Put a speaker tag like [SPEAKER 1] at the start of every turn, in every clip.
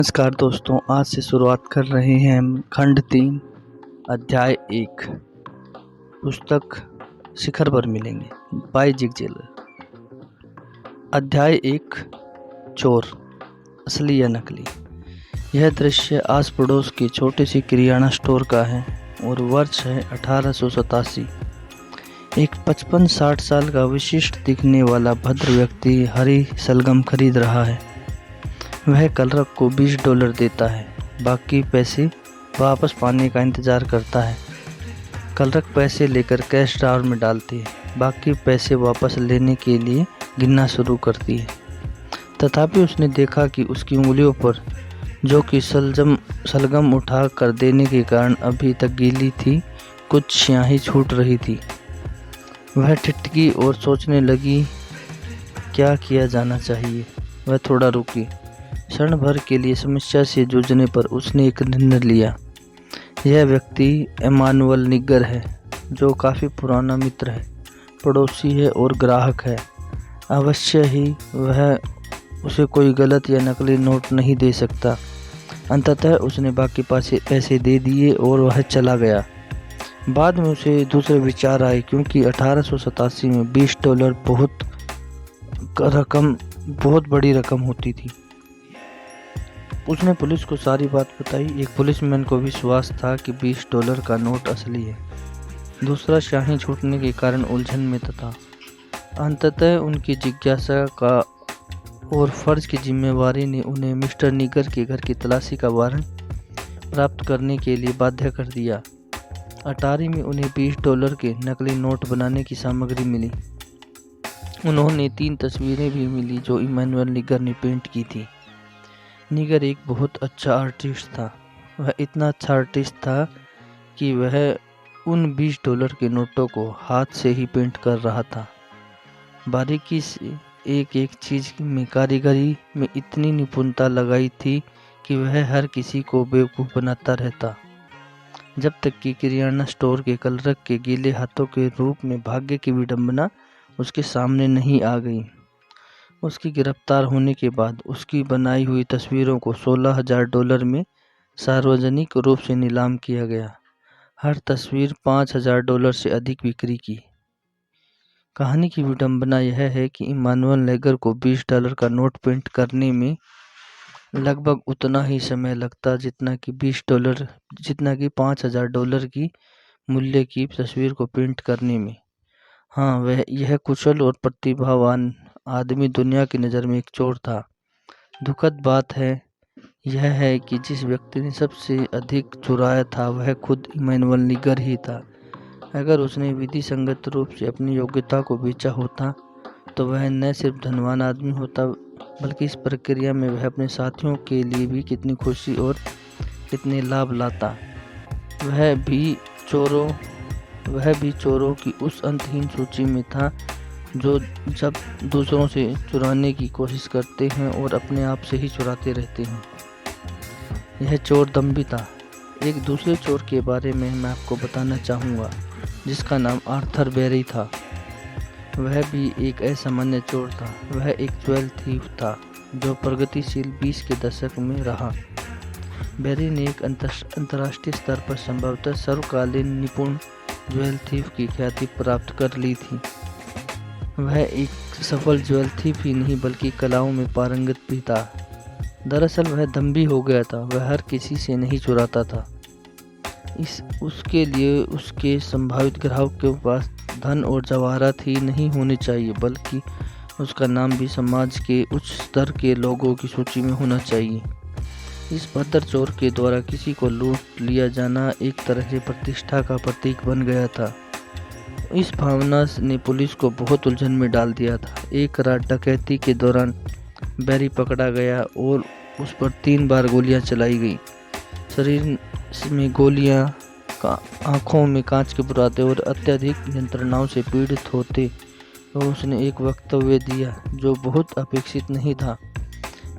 [SPEAKER 1] नमस्कार दोस्तों, आज से शुरुआत कर रहे हैं हम खंड 3 अध्याय 1 पुस्तक शिखर पर मिलेंगे बाय जिग जेलर। अध्याय 1 चोर, असली या नकली। यह दृश्य आस पड़ोस के छोटे से किराना स्टोर का है और वर्ष है 1887। एक 55-60 साल का विशिष्ट दिखने वाला भद्र व्यक्ति हरी सलगम खरीद रहा है। वह क्लर्क को $20 देता है, बाकी पैसे वापस पाने का इंतज़ार करता है। क्लर्क पैसे लेकर कैश ड्रॉवर में डालती है, बाकी पैसे वापस लेने के लिए गिनना शुरू करती है। तथापि उसने देखा कि उसकी उंगलियों पर, जो कि सलगम उठा कर देने के कारण अभी तक गीली थी, कुछ स्याही छूट रही थी। वह ठिठकी और सोचने लगी, क्या किया जाना चाहिए। वह थोड़ा रुकी। क्षण भर के लिए समस्या से जूझने पर उसने एक निर्णय लिया। यह व्यक्ति इमानुएल निगर है, जो काफ़ी पुराना मित्र है, पड़ोसी है और ग्राहक है। अवश्य ही वह उसे कोई गलत या नकली नोट नहीं दे सकता। अंततः उसने बाकी पैसे दे दिए और वह चला गया। बाद में उसे दूसरे विचार आए, क्योंकि 1887 में $20 बहुत बड़ी रकम होती थी। उसने पुलिस को सारी बात बताई। एक पुलिसमैन को विश्वास था कि $20 का नोट असली है। दूसरा स्याही छूटने के कारण उलझन में था। अंततः उनकी जिज्ञासा का और फर्ज की जिम्मेवारी ने उन्हें मिस्टर निगर के घर की तलाशी का वारंट प्राप्त करने के लिए बाध्य कर दिया। अटारी में उन्हें $20 के नकली नोट बनाने की सामग्री मिली। उन्होंने 3 तस्वीरें भी मिली जो इमानुएल निगर ने पेंट की थी। निगर एक बहुत अच्छा आर्टिस्ट था। वह इतना अच्छा आर्टिस्ट था कि वह उन $20 के नोटों को हाथ से ही पेंट कर रहा था। बारीकी से एक एक चीज़ में कारीगरी में इतनी निपुणता लगाई थी कि वह हर किसी को बेवकूफ़ बनाता रहता, जब तक कि किराना स्टोर के क्लर्क के गीले हाथों के रूप में भाग्य की विडंबना उसके सामने नहीं आ गई। उसकी गिरफ्तार होने के बाद उसकी बनाई हुई तस्वीरों को $16,000 में सार्वजनिक रूप से नीलाम किया गया। हर तस्वीर $5,000 से अधिक बिक्री की। कहानी की विडंबना यह है कि इमानुएल निगर को $20 का नोट पेंट करने में लगभग उतना ही समय लगता जितना कि $5,000 की मूल्य की तस्वीर को पेंट करने में। हाँ, यह कुशल और प्रतिभावान आदमी दुनिया की नज़र में एक चोर था। दुखद बात यह है कि जिस व्यक्ति ने सबसे अधिक चुराया था वह खुद इमानुएल निगर ही था। अगर उसने विधि संगत रूप से अपनी योग्यता को बेचा होता तो वह न सिर्फ धनवान आदमी होता, बल्कि इस प्रक्रिया में वह अपने साथियों के लिए भी कितनी खुशी और कितने लाभ लाता। वह भी चोरों की उस अंतहीन सूची में था जो जब दूसरों से चुराने की कोशिश करते हैं और अपने आप से ही चुराते रहते हैं। यह चोर दम्भी था। एक दूसरे चोर के बारे में मैं आपको बताना चाहूँगा, जिसका नाम आर्थर बेरी था। वह भी एक असामान्य चोर था। वह एक ज्वेल थीफ था जो प्रगतिशील 20 के दशक में रहा। बेरी ने एक अंतर्राष्ट्रीय स्तर पर संभवतः सर्वकालीन निपुण ज्वेल थीफ की ख्याति प्राप्त कर ली थी। वह एक सफल ज्वेल थीफ ही नहीं बल्कि कलाओं में पारंगत भी था। दरअसल वह दम्भी हो गया था। वह हर किसी से नहीं चुराता था। उसके लिए उसके संभावित ग्राहक के पास धन और जवाहरात ही नहीं होने चाहिए, बल्कि उसका नाम भी समाज के उच्च स्तर के लोगों की सूची में होना चाहिए। इस भद्र चोर के द्वारा किसी को लूट लिया जाना एक तरह से प्रतिष्ठा का प्रतीक बन गया था। इस भावना ने पुलिस को बहुत उलझन में डाल दिया था। एक रात डकैती के दौरान बेरी पकड़ा गया और उस पर 3 बार गोलियां चलाई गई। शरीर में गोलियां, आंखों में कांच के बुरादे और अत्यधिक यंत्रणाओं से पीड़ित होते तो उसने एक वक्तव्य दिया जो बहुत अपेक्षित नहीं था।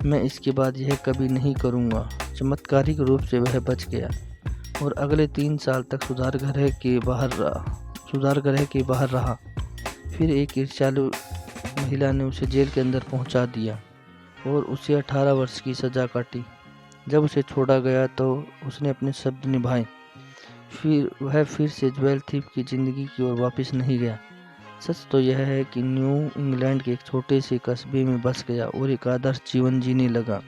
[SPEAKER 1] मैं इसके बाद यह कभी नहीं करूँगा। चमत्कारिक रूप से वह बच गया और अगले 3 साल तक सुधारगृह के बाहर रहा। फिर एक ईर्ष्यालु महिला ने उसे जेल के अंदर पहुंचा दिया और उसे 18 वर्ष की सज़ा काटी। जब उसे छोड़ा गया तो उसने अपने शब्द निभाए। वह फिर से ज्वेल थीफ की ज़िंदगी की ओर वापस नहीं गया। सच तो यह है कि न्यू इंग्लैंड के एक छोटे से कस्बे में बस गया और एक आदर्श जीवन जीने लगा।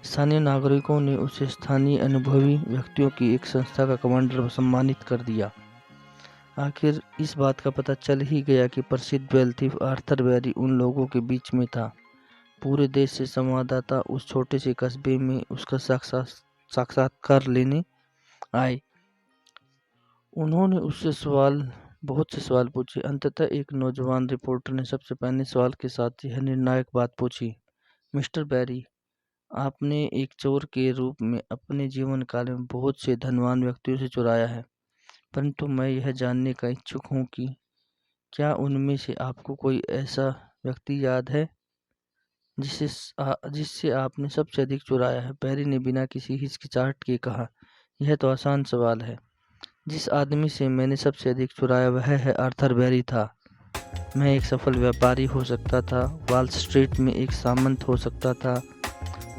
[SPEAKER 1] स्थानीय नागरिकों ने उसे स्थानीय अनुभवी व्यक्तियों की एक संस्था का कमांडर सम्मानित कर दिया। आखिर इस बात का पता चल ही गया कि प्रसिद्ध ज्वेल थीफ आर्थर बेरी उन लोगों के बीच में था। पूरे देश से संवाददाता उस छोटे से कस्बे में उसका साक्षात्कार लेने आए। उन्होंने उससे बहुत से सवाल पूछे। अंततः एक नौजवान रिपोर्टर ने सबसे पहले सवाल के साथ यह निर्णायक बात पूछी, मिस्टर बेरी, आपने एक चोर के रूप में अपने जीवन काल में बहुत से धनवान व्यक्तियों से चुराया है, परंतु मैं यह जानने का इच्छुक हूँ कि क्या उनमें से आपको कोई ऐसा व्यक्ति याद है जिससे आपने सबसे अधिक चुराया है? बेरी ने बिना किसी हिचकिचाहट के कहा, यह तो आसान सवाल है। जिस आदमी से मैंने सबसे अधिक चुराया वह है आर्थर बेरी था। मैं एक सफल व्यापारी हो सकता था, वॉल स्ट्रीट में एक सामंत हो सकता था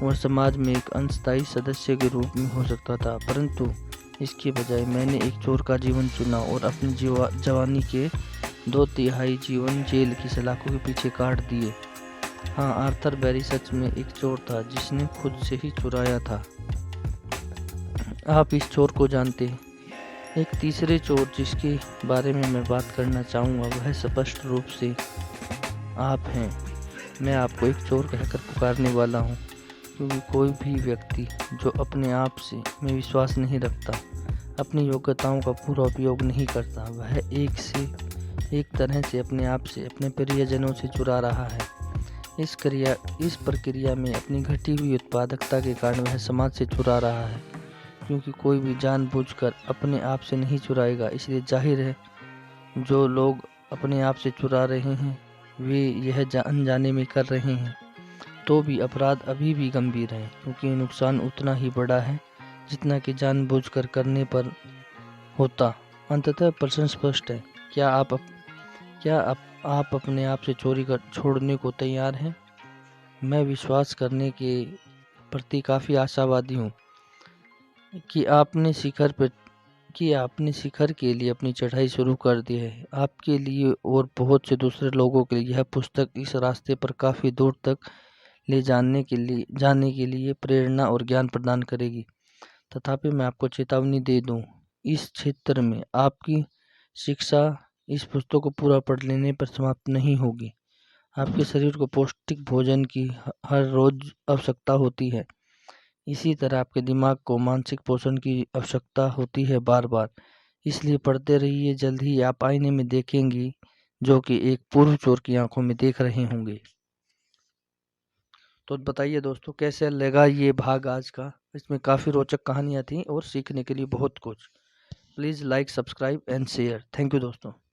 [SPEAKER 1] और समाज में एक अंशदायी सदस्य के रूप में हो सकता था, परंतु इसके बजाय मैंने एक चोर का जीवन चुना और अपनी जवानी के 2/3 जीवन जेल की सलाखों के पीछे काट दिए। हाँ, आर्थर बेरी सच में एक चोर था जिसने खुद से ही चुराया था। आप इस चोर को जानते हैं। एक तीसरे चोर जिसके बारे में मैं बात करना चाहूँगा वह स्पष्ट रूप से आप हैं। मैं आपको एक चोर कहकर पुकारने वाला हूँ, क्योंकि कोई भी व्यक्ति जो अपने आप में विश्वास नहीं रखता, अपनी योग्यताओं का पूरा उपयोग नहीं करता, वह एक तरह से अपने आप से अपने प्रियजनों से चुरा रहा है। इस प्रक्रिया में अपनी घटी हुई उत्पादकता के कारण वह समाज से चुरा रहा है, क्योंकि कोई भी जानबूझकर अपने आप से नहीं चुराएगा। इसलिए जाहिर है जो लोग अपने आप से चुरा रहे हैं वे यह अनजाने में कर रहे हैं, तो भी अपराध अभी भी गंभीर है, क्योंकि नुकसान उतना ही बड़ा है जितना कि जानबूझकर करने पर होता। अंततः प्रश्न स्पष्ट है, क्या आप अपने आप से चोरी कर छोड़ने को तैयार हैं? मैं विश्वास करने के प्रति काफ़ी आशावादी हूँ कि आपने शिखर के लिए अपनी चढ़ाई शुरू कर दी है। आपके लिए और बहुत से दूसरे लोगों के लिए यह पुस्तक इस रास्ते पर काफ़ी दूर तक ले जाने के लिए प्रेरणा और ज्ञान प्रदान करेगी। तथापि मैं आपको चेतावनी दे दूं, इस क्षेत्र में आपकी शिक्षा इस पुस्तक को पूरा पढ़ लेने पर समाप्त नहीं होगी। आपके शरीर को पौष्टिक भोजन की हर रोज आवश्यकता होती है। इसी तरह आपके दिमाग को मानसिक पोषण की आवश्यकता होती है बार बार। इसलिए पढ़ते रहिए, जल्द ही आप आईने में देखेंगी जो कि एक पूर्व चोर की आंखों में देख रहे होंगे। तो बताइए दोस्तों, कैसे लगा ये भाग आज का? इसमें काफ़ी रोचक कहानियाँ थी और सीखने के लिए बहुत कुछ। Please like, subscribe and share. Thank you दोस्तों।